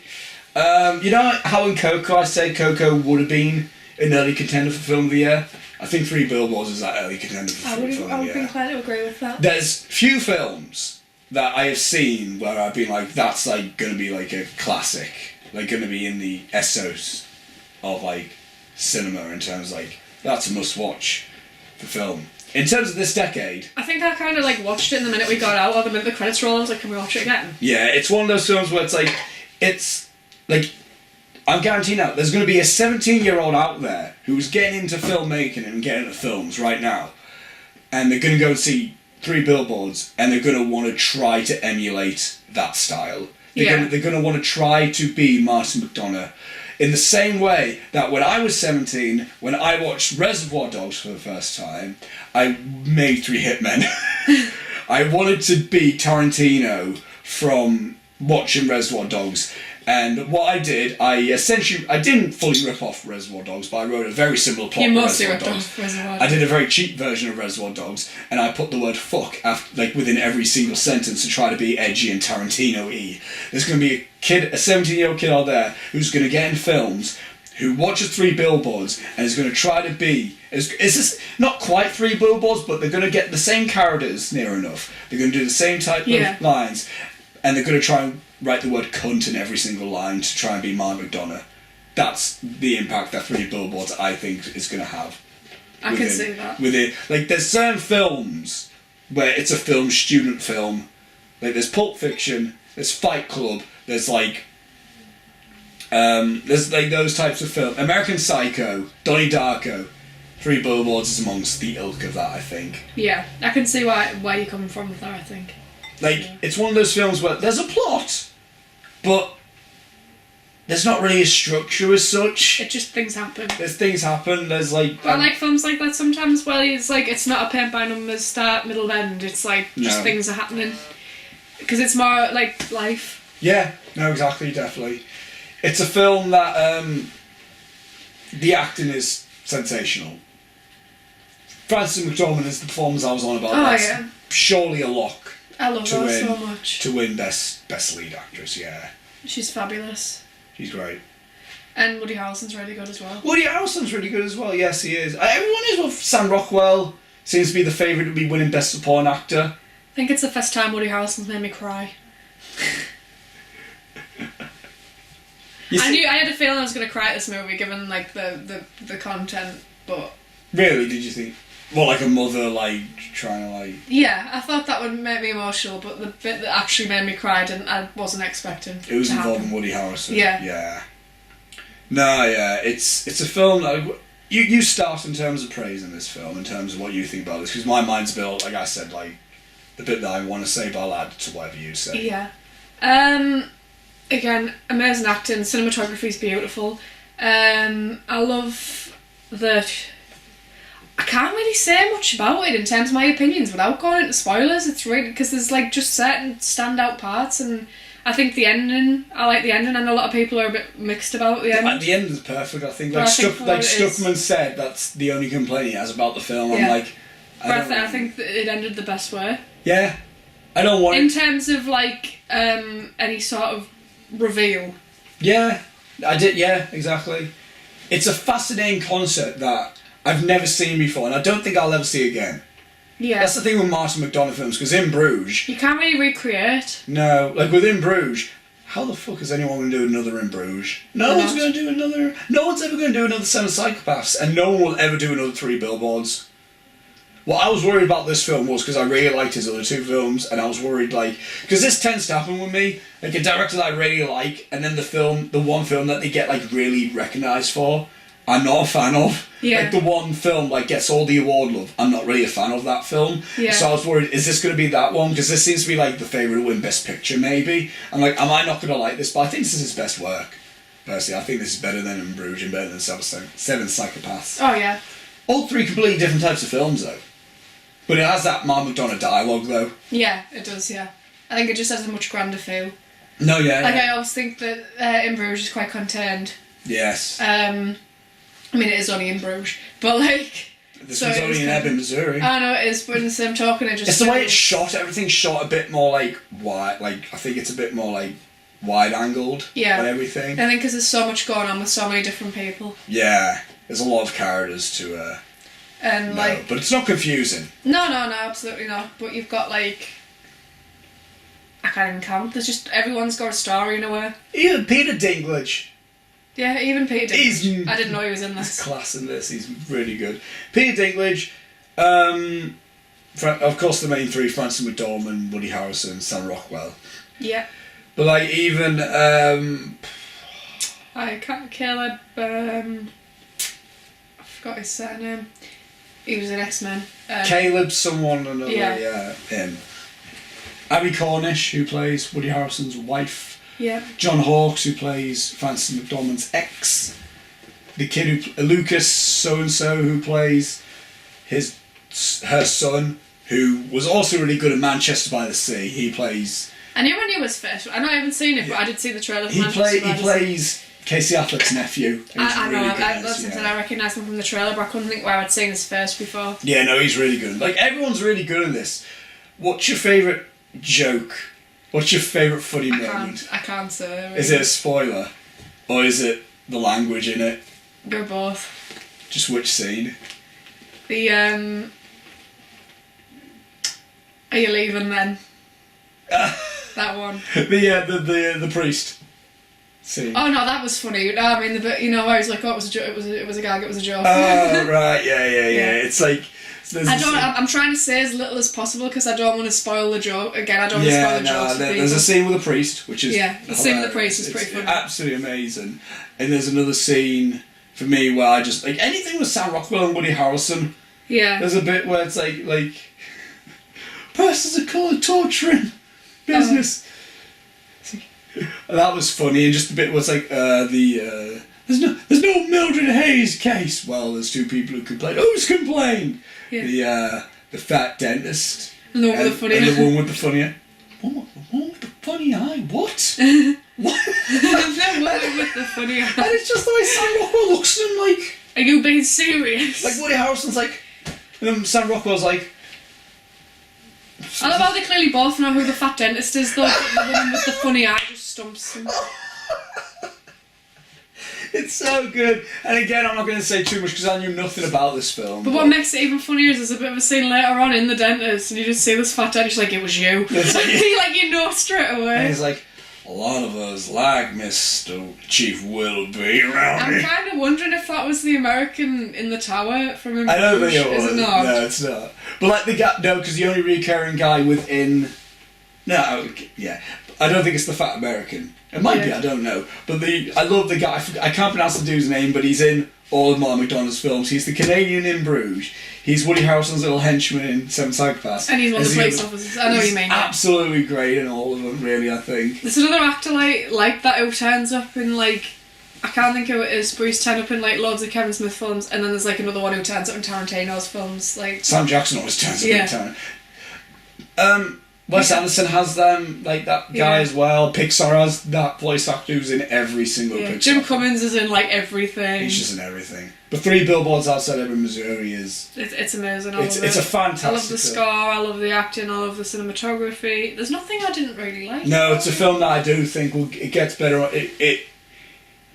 You know how in Coco I said Coco would have been an early contender for Film of the Year? I think Three Billboards is that early contender for Film of the Year. I would be inclined to agree with that. There's few films that I have seen where I've been like, that's like going to be like a classic. Like going to be in the ethos of like... cinema in terms like that's a must watch for film. In terms of this decade, I think I kind of like watched it in the minute we got out, or the minute the credits rolled. I was like, can we watch it again? Yeah, it's one of those films where it's like I'm guaranteeing now there's going to be a 17-year-old out there who's getting into filmmaking and getting into films right now, and they're going to go and see Three Billboards and they're going to want to try to emulate that style. They're going to want to try to be Martin McDonagh. In the same way that when I was 17, when I watched Reservoir Dogs for the first time, I made Three Hitmen. I wanted to be Tarantino from watching Reservoir Dogs. And what I did, I didn't fully rip off Reservoir Dogs, but I wrote a very similar plot to Reservoir Dogs. I did a very cheap version of Reservoir Dogs, and I put the word fuck within every single sentence to try to be edgy and Tarantino-y. There's going to be a 17-year-old kid out there who's going to get in films, who watches Three Billboards, and is going to try to be... It's just not quite Three Billboards, but they're going to get the same characters near enough. They're going to do the same type of lines, and they're going to try and write the word cunt in every single line to try and be Martin McDonagh. That's the impact that Three Billboards, I think, is going to have. I can see that. Like, there's certain films where it's a student film. Like, there's Pulp Fiction, there's Fight Club, there's those types of films. American Psycho, Donnie Darko. Three Billboards is amongst the ilk of that, I think. Yeah, I can see where you're coming from with that, I think. It's one of those films where there's a plot, but there's not really a structure as such. It just things happen. There's But I like films like that sometimes where it's like it's not a paint by numbers start, middle, end. It's like just things are happening because it's more like life. Yeah, no, exactly, definitely. It's a film that the acting is sensational. Frances McDormand is the performance I was on about. That's surely a lock. I love her so much. To win best lead actress, yeah. She's fabulous. She's great. And Woody Harrelson's really good as well. Woody Harrelson's really good as well. Yes, he is. Everyone is. Well, Sam Rockwell seems to be the favourite to be winning Best Supporting Actor. I think it's the first time Woody Harrelson's made me cry. I had a feeling I was going to cry at this movie, given like the content, but... Really, did you think? Well, like a mother, like, trying to, like... Yeah, I thought that would make me emotional, but the bit that actually made me cry, I wasn't expecting. It was involving Woody Harrelson. Yeah. Yeah. No, yeah, it's a film that... You start in terms of praising this film, in terms of what you think about this, because my mind's built, like I said, like, the bit that I want to say, but I'll add to whatever you say. Yeah. Again, amazing acting, cinematography's beautiful. I love the... I can't really say much about it in terms of my opinions without going into spoilers. It's really... because there's like just certain standout parts, and I think the ending... I like the ending, and a lot of people are a bit mixed about the ending. The ending's perfect, I think. Like Stuckman said, that's the only complaint he has about the film. Yeah. I'm like... I think that it ended the best way. Yeah. I don't want... In terms of like any sort of reveal. Yeah, I did. Yeah, exactly. It's a fascinating concept that I've never seen before, and I don't think I'll ever see again. Yeah, that's the thing with Martin McDonagh films, because in Bruges, you can't really recreate. No, like within Bruges, how the fuck is anyone going to do another in Bruges? No one's going to do another. No one's ever going to do another Seven Psychopaths, and no one will ever do another Three Billboards. What I was worried about this film was because I really liked his other two films, and I was worried, like, because this tends to happen with me, like a director that I really like, and then the one film that they get like really recognised for, I'm not a fan of. Yeah. Like the one film like gets all the award love, I'm not really a fan of that film. Yeah. So I was worried, is this going to be that one? Because this seems to be like the favourite to win Best Picture, maybe. I'm like, am I not going to like this? But I think this is his best work. Personally, I think this is better than In Bruges and better than Seven Psychopaths. Oh yeah. All three completely different types of films, though. But it has that Martin McDonagh dialogue, though. Yeah, it does, yeah. I think it just has a much grander feel. No, yeah. Like, yeah. I always think that In Bruges is quite contained. Yes. I mean, it is only in Bruges, but, like... This was only in Ebbing, Missouri. I know it is, but in the same token, it just... It's the way it's shot. Everything's shot a bit more, like, wide. Like, I think it's a bit more, like, wide-angled. Yeah. And everything. I think because there's so much going on with so many different people. Yeah. There's a lot of characters to... And, like... But it's not confusing. No, absolutely not. But you've got, like... I can't even count. There's just... Everyone's got a story in a way. Even Peter Dinklage. Yeah, even Peter Dinklage. I didn't know he was in this. He's class in this. He's really good. Peter Dinklage. Of course, the main three, Frances McDormand, Woody Harrelson, Sam Rockwell. Yeah. But, like, even... I can't... Caleb... I forgot his surname. He was in X-Men. Caleb, someone, another, yeah, him. Abby Cornish, who plays Woody Harrelson's wife. Yeah. John Hawkes, who plays Frances McDormand's ex. The kid who... Lucas so-and-so, who plays her son, who was also really good in Manchester by the Sea. He plays... I knew was fit. I know I haven't seen it, but I did see the trailer for Manchester by the Sea. He plays Casey Affleck's nephew. I know, I recognise him from the trailer, but I couldn't think where I'd seen his face before. Yeah, no, he's really good. Like, everyone's really good in this. What's your favourite joke? What's your favourite funny moment? I can't say. Really. Is it a spoiler? Or is it the language in it? They're both. Just which scene? The, Are you leaving then? That one. The priest scene. Oh no, that was funny. No, I mean the bit, where he's like, oh, it was a joke. It was a gag. It was a joke. Oh right, yeah. It's like I'm trying to say as little as possible because I don't want to spoil the joke. Again, I don't want to spoil the jokes. There's a scene with a priest, which is the scene with the priest is pretty funny. Absolutely amazing. And there's another scene for me where I just like anything with Sam Rockwell and Woody Harrelson. Yeah. There's a bit where it's like persons of colour torturing business. And that was funny, and just a bit was like there's no Mildred Hayes case. Well, there's two people who complained. Who's complained? Yeah. The fat dentist. And the one with the funny eye. And the one with the funny eye. The one with the funny eye? What? What? The one with the funny eye. And it's just the way Sam Rockwell looks at him like... Are you being serious? Like Woody Harrelson's like... And then Sam Rockwell's like... I love how they clearly both know who the fat dentist is, though. The woman with the funny eye just stumps him. It's so good. And again, I'm not going to say too much because I knew nothing about this film. But what makes it even funnier is there's a bit of a scene later on in the dentist, and you just see this fat dentist, like, it was you. You know straight away. And he's like, a lot of us like Mr. Chief Willoughby around here. I'm kind of wondering if that was the American in the tower from him. I don't think it was. Is it not? No, it's not. But like the guy, no, because the only recurring guy within. No, yeah. I don't think it's the fat American. It might be, I don't know. But I love the guy, I can't pronounce the dude's name, but he's in all of Mark McDonagh's films. He's the Canadian in Bruges. He's Woody Harrelson's little henchman in Seven Psychopaths. And he's one of the police officers. I know what you mean. Absolutely great in all of them, really, I think. There's another actor like that who turns up in, like, I can't think who it is, but he's turned up in, like, loads of Kevin Smith films, and then there's, like, another one who turns up in Tarantino's films. Like Sam Jackson always turns up in Tarantino. Wes Anderson has them, like that guy as well. Pixar has that voice actor who's in every single Pixar. Jim Cummings is in, like, everything. He's just in everything. But 3 Billboards Outside Ebbing, Missouri is... It's amazing. It's a fantastic I love the film. score, I love the acting, I love the cinematography. There's nothing I didn't really like. No, it's a film that I do think it gets better.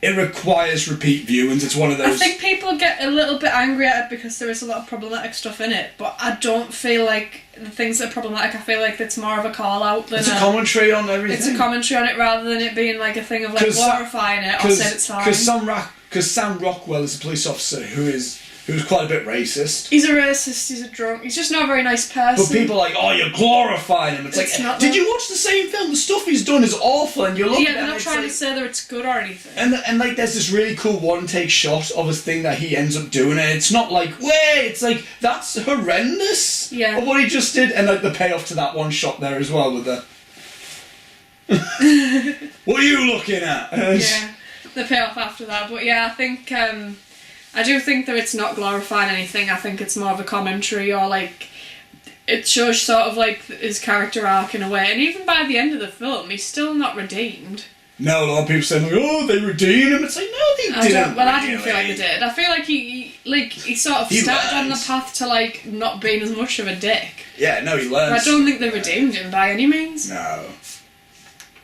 It requires repeat viewings. It's one of those... I think people get a little bit angry at it because there is a lot of problematic stuff in it, but I don't feel like the things that are problematic, I feel like it's more of a call-out than It's a commentary on everything. It's a commentary on it rather than it being like a thing of like glorifying it or saying it's fine. Because Sam Rockwell is a police officer who's quite a bit racist. He's a racist, he's a drunk, he's just not a very nice person. But people are like, oh, you're glorifying him. It's like, did you watch the same film? The stuff he's done is awful and you're looking at it. Yeah, they're not trying to say that it's good or anything. And like, there's this really cool one-take shot of a thing that he ends up doing, and it's not like, wait, it's like, that's horrendous. Yeah. Of what he just did, and like the payoff to that one shot there as well with the... What are you looking at? Yeah, the payoff after that. But yeah, I think... I do think that it's not glorifying anything. I think it's more of a commentary, or like it shows sort of like his character arc in a way. And even by the end of the film, he's still not redeemed. No, a lot of people say like, oh, they redeemed him. It's like, no, they didn't. Well, I didn't feel like they did. I feel like he sort of started on the path to like not being as much of a dick. Yeah, no, he learns. But I don't think they redeemed him by any means. No,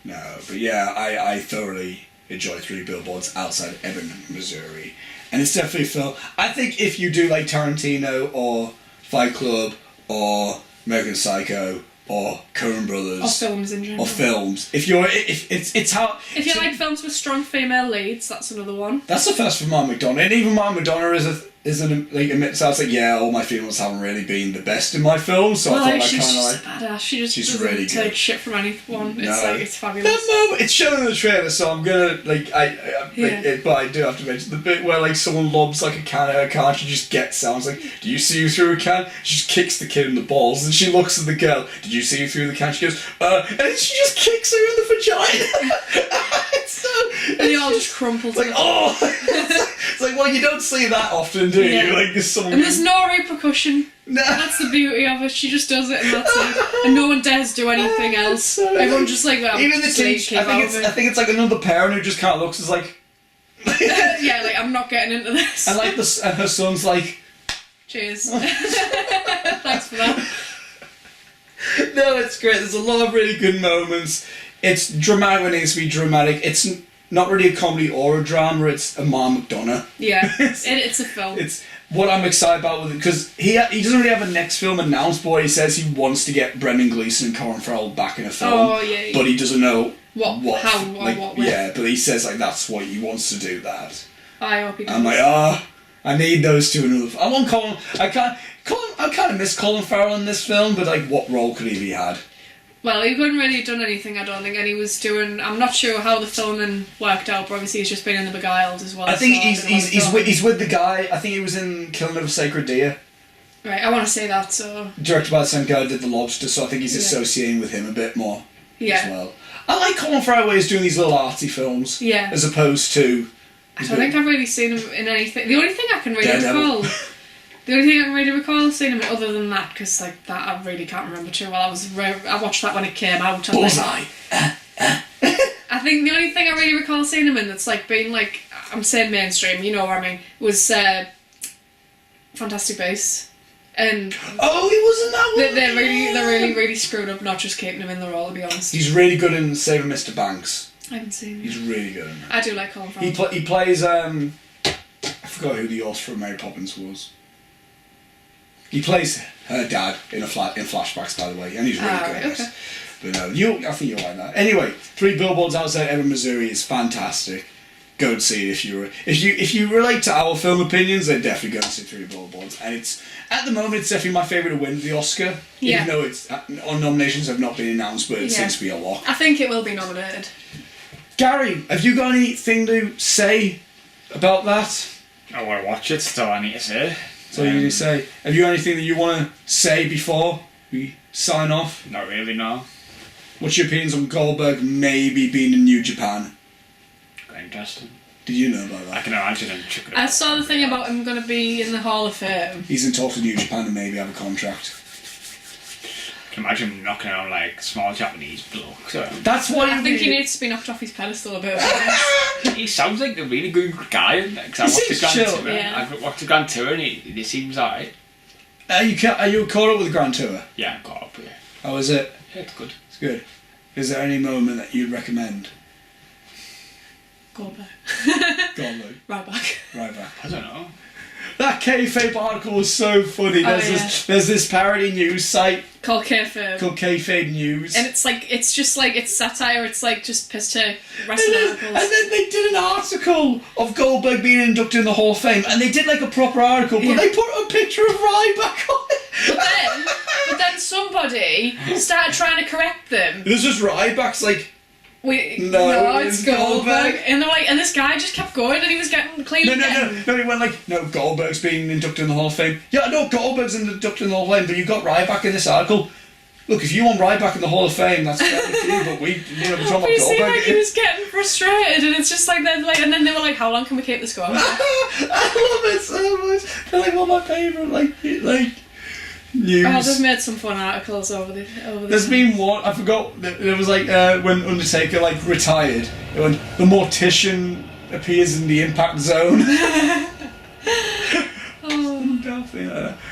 but yeah, I thoroughly enjoy 3 Billboards Outside Ebbing, Missouri. And it's definitely a film. I think if you do like Tarantino or Fight Club or American Psycho or Coen Brothers or films in general, if you like films with strong female leads, that's another one. That's the first for Mark McDonagh, and even Mark McDonagh admits, I was like, yeah, all my females haven't really been the best in my films, so I thought that kind of like... a badass. She just doesn't really take good. Shit from anyone. It's like, it's fabulous. That moment, it's shown in the trailer, so I'm gonna, like, but I do have to mention the bit where, like, someone lobs, like, a can at her car, and she just gets out. I was like, do you see you through a can? She just kicks the kid in the balls, and she looks at the girl, did you see you through the can? She goes, and then she just kicks her in the vagina. And they all just crumple. It's like, oh! It's like, well, you don't see that often, do you? Like, and there's no repercussion. No. That's the beauty of it. She just does it, and that's it. And no one dares do anything else. Everyone just like, well, even the teacher. I think it's like another parent who just kind of looks as like. Yeah, like, I'm not getting into this. And like and her son's like. Cheers. Thanks for that. No, it's great. There's a lot of really good moments. It's dramatic when it needs to be dramatic. It's not really a comedy or a drama. It's a Mark McDonagh. Yeah, it's a film. It's what I'm excited about with it, because he doesn't really have a next film announced, but he says he wants to get Brendan Gleeson and Colin Farrell back in a film. Oh yeah. But he doesn't know what. Yeah, but he says like that's what he wants to do. That. I hope he does. I'm like, I need those two in another. I want Colin. I kind of miss Colin Farrell in this film, but like, what role could he have had? Well, he couldn't really have done anything, I don't think, and he was doing... I'm not sure how the filming worked out, but obviously he's just been in The Beguiled as well. I think he's with the guy... I think he was in Killing of a Sacred Deer. Right, I want to say that, so... Directed by the same guy who did The Lobster, so I think he's associating with him a bit more as well. I like Colin Farrell when he's doing these little arty films, as opposed to... I don't think I've really seen him in anything... The only thing I can really recall... The only thing I can really recall seeing him other than that, because like that I really can't remember too well. I watched that when it came out. Bullseye. I think the only thing I really recall seeing him in that's like being like, I'm saying mainstream, you know what I mean, was Fantastic Beasts. And he wasn't that one. They really screwed up not just keeping him in the role, to be honest. He's really good in Saving Mr. Banks. I haven't seen He's him. really good in it. I do like Colin Farrell. He plays, I forgot who the author of Mary Poppins was. He plays her dad in flashbacks, by the way, and he's really good at this. But no, I think you'll like that. Anyway, 3 Billboards Outside Ebbing, Missouri is fantastic. Go and see it if you relate to our film opinions, then definitely go and see 3 Billboards. And it's at the moment it's definitely my favourite to win the Oscar. Even though it's on nominations have not been announced, but it seems to be a lot. I think it will be nominated. Gary, have you got anything to say about that? I want to watch it, so I need to say. So you need to say. Have you got anything that you want to say before we sign off? Not really, no. What's your opinions on Goldberg maybe being in New Japan? Quite interesting. Did you know about that? I can imagine him chucking it. I saw the thing about him going to be in the Hall of Fame. He's in talks with New Japan to maybe have a contract. I can imagine him knocking out like small Japanese bloke. So. That's what I think he needs to be knocked off his pedestal a bit. He sounds like a really good guy. Like, I watched the Grand Tour. I've watched the Grand Tour and he seems alright. Are you caught up with the Grand Tour? Yeah, I'm caught up with it. How is it? Yeah, it's good. It's good. Is there any moment that you'd recommend? Goldberg. Goldberg. Right back. I don't know. That kayfabe article was so funny. There's this parody news site called Kayfabe. Called Kayfabe News. And it's just like, it's satire, it's like just piss take wrestling articles. And then they did an article of Goldberg being inducted in the Hall of Fame, and they did like a proper article, but they put a picture of Ryback on it. But then somebody started trying to correct them. This is Ryback's like... No, it's Goldberg. And they're like, and this guy just kept going, and he was getting clean. No, he went like, no, Goldberg's being inducted in the Hall of Fame. Yeah, no, Goldberg's inducted in the Hall of Fame, but you got Ryback in this article. Look, if you want Ryback in the Hall of Fame, that's fair with you, but we're talking about Goldberg. You see, like, he was getting frustrated, and it's just like, and then they were like, how long can we keep this going? I love it so much. They're like one of my favourite, like news. Oh, they've made some fun articles over the There's been one, I forgot, there was like when Undertaker like retired, when the Mortician appears in the Impact Zone.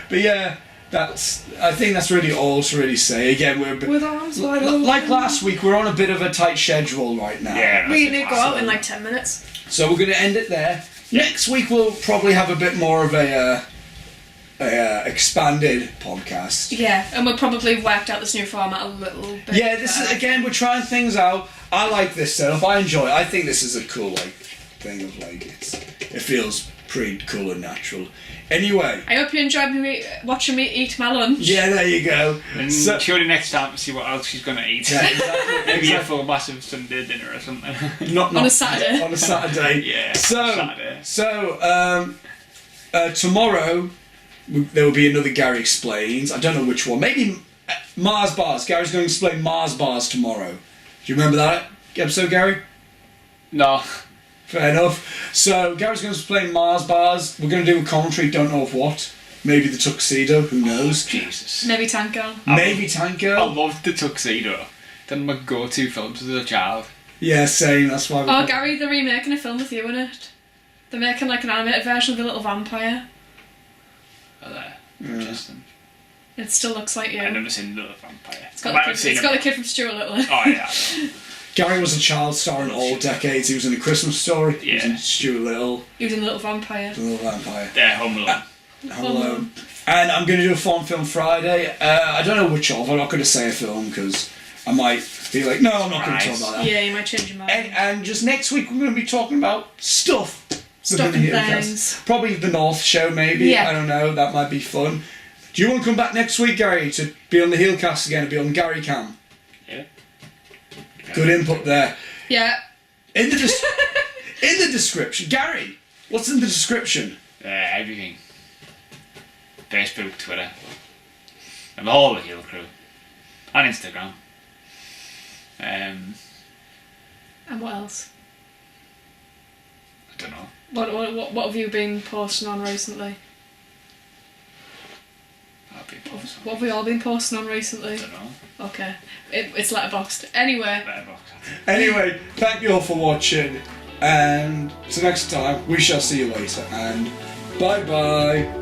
But yeah, I think that's really all to really say. Again, with arms wide open. Like last week, we're on a bit of a tight schedule right now. Yeah, we need to go out in like 10 minutes. So we're going to end it there. Next week we'll probably have a bit more of a expanded podcast. Yeah, and we'll probably have worked out this new format a little bit. Yeah, this is, again, we're trying things out. I like this setup. I enjoy it. I think this is a cool like thing of like it feels pretty cool and natural. Anyway, I hope you enjoyed watching me eat my lunch. Yeah, there you go. And surely next time to see what else she's going to eat. Yeah, exactly. Maybe a full massive Sunday dinner or something. Not on a Saturday. On a Saturday. Yeah. So tomorrow there will be another Gary Explains. I don't know which one. Maybe Mars Bars. Gary's going to explain Mars Bars tomorrow. Do you remember that episode, Gary? No. Fair enough. So Gary's going to explain Mars Bars. We're going to do a commentary. Don't know of what. Maybe the Tuxedo. Who knows? Jesus. Maybe Tank Girl. Maybe Tank Girl. I loved the Tuxedo. They're my go-to films as a child. Yeah, same. That's why. Oh, Gary, they're remaking a film with you in it. They're making like an animated version of The Little Vampire. Are they? Interesting. It still looks like you. I've never seen The Little Vampire. It's got the kid from Stuart Little. Oh yeah. Gary was a child star in all decades. He was in A Christmas Story. Yeah. He was in Stuart Little. He was in The Little Vampire. The Little Vampire. Yeah, Home Alone. Home Alone. And I'm going to do a Fun Film Friday. I don't know which of. I'm not going to say a film because I might be like, no, I'm not going to talk about that. Yeah, you might change your mind. And just next week we're going to be talking about stuff. Stuff and things. Probably the North Show, maybe. Yeah. I don't know. That might be fun. Do you want to come back next week, Gary, to be on the Heelcast again and be on Gary Cam? Yeah. Good input there. Yeah. In the description, Gary, what's in the description? Everything. Facebook, Twitter, and all the Heel Crew, and Instagram. And what else? I don't know. What have you been posting on recently? I've been posting. What have we all been posting on recently? I don't know. Okay. It's letterboxed. Anyway. Anyway, thank you all for watching, and till next time, we shall see you later, and bye-bye.